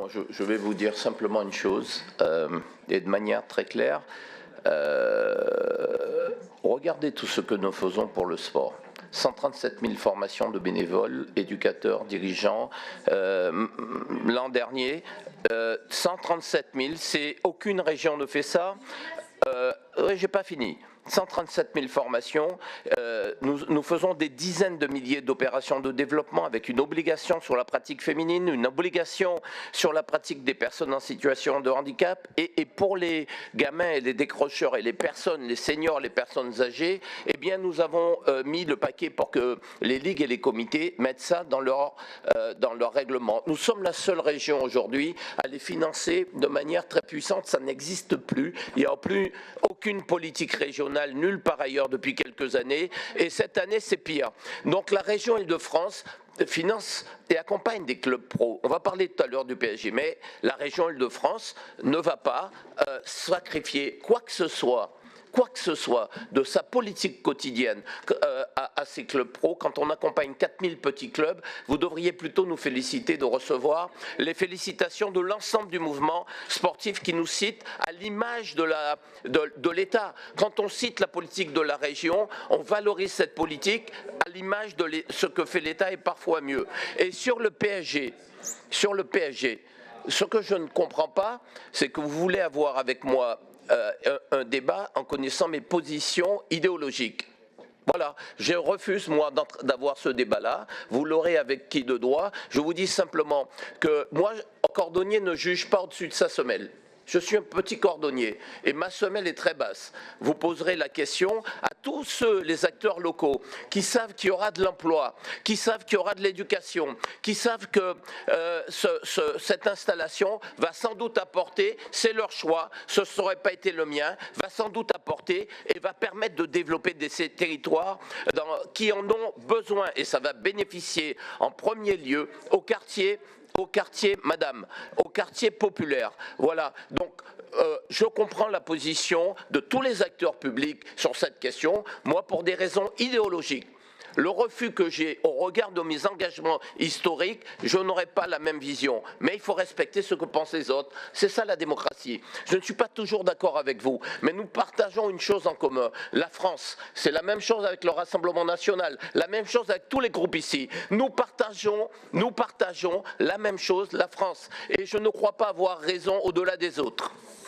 Bon, je vais vous dire simplement une chose, et de manière très claire. Regardez tout ce que nous faisons pour le sport. 137 000 formations de bénévoles, éducateurs, dirigeants. L'an dernier, 137 000, aucune région ne fait ça. J'ai pas fini. 137 000 formations, nous faisons des dizaines de milliers d'opérations de développement avec une obligation sur la pratique féminine, une obligation sur la pratique des personnes en situation de handicap et pour les gamins et les décrocheurs et les personnes, les seniors, les personnes âgées, eh bien nous avons mis le paquet pour que les ligues et les comités mettent ça dans leur règlement. Nous sommes la seule région aujourd'hui à les financer de manière très puissante, ça n'existe plus, il n'y a plus aucune politique régionale nulle part ailleurs depuis quelques années, et cette année c'est pire. Donc la région Île-de-France finance et accompagne des clubs pro. On va parler tout à l'heure du PSG, mais la région Île-de-France ne va pas sacrifier quoi que ce soit de sa politique quotidienne à ces clubs pro. Quand on accompagne 4000 petits clubs, vous devriez plutôt nous féliciter de recevoir les félicitations de l'ensemble du mouvement sportif qui nous cite à l'image de l'État. Quand on cite la politique de la région, on valorise cette politique à l'image de ce que fait l'État et parfois mieux. Et sur le PSG, ce que je ne comprends pas, c'est que vous voulez avoir avec moi un débat en connaissant mes positions idéologiques. Voilà, je refuse moi d'avoir ce débat-là, vous l'aurez avec qui de droit. Je vous dis simplement que moi, un cordonnier ne juge pas au-dessus de sa semelle. Je suis un petit cordonnier et ma semelle est très basse. Vous poserez la question à tous les acteurs locaux qui savent qu'il y aura de l'emploi, qui savent qu'il y aura de l'éducation, qui savent que cette installation va sans doute apporter, c'est leur choix, ce n'aurait pas été le mien, va sans doute apporter et va permettre de développer ces territoires qui en ont besoin, et ça va bénéficier en premier lieu au quartier, madame, au quartier populaire. Voilà, donc je comprends la position de tous les acteurs publics sur cette question. Moi, pour des raisons idéologiques, le refus que j'ai au regard de mes engagements historiques, je n'aurai pas la même vision. Mais il faut respecter ce que pensent les autres. C'est ça la démocratie. Je ne suis pas toujours d'accord avec vous, mais nous partageons une chose en commun. La France, c'est la même chose avec le Rassemblement national, la même chose avec tous les groupes ici. Nous partageons la même chose, la France. Et je ne crois pas avoir raison au-delà des autres.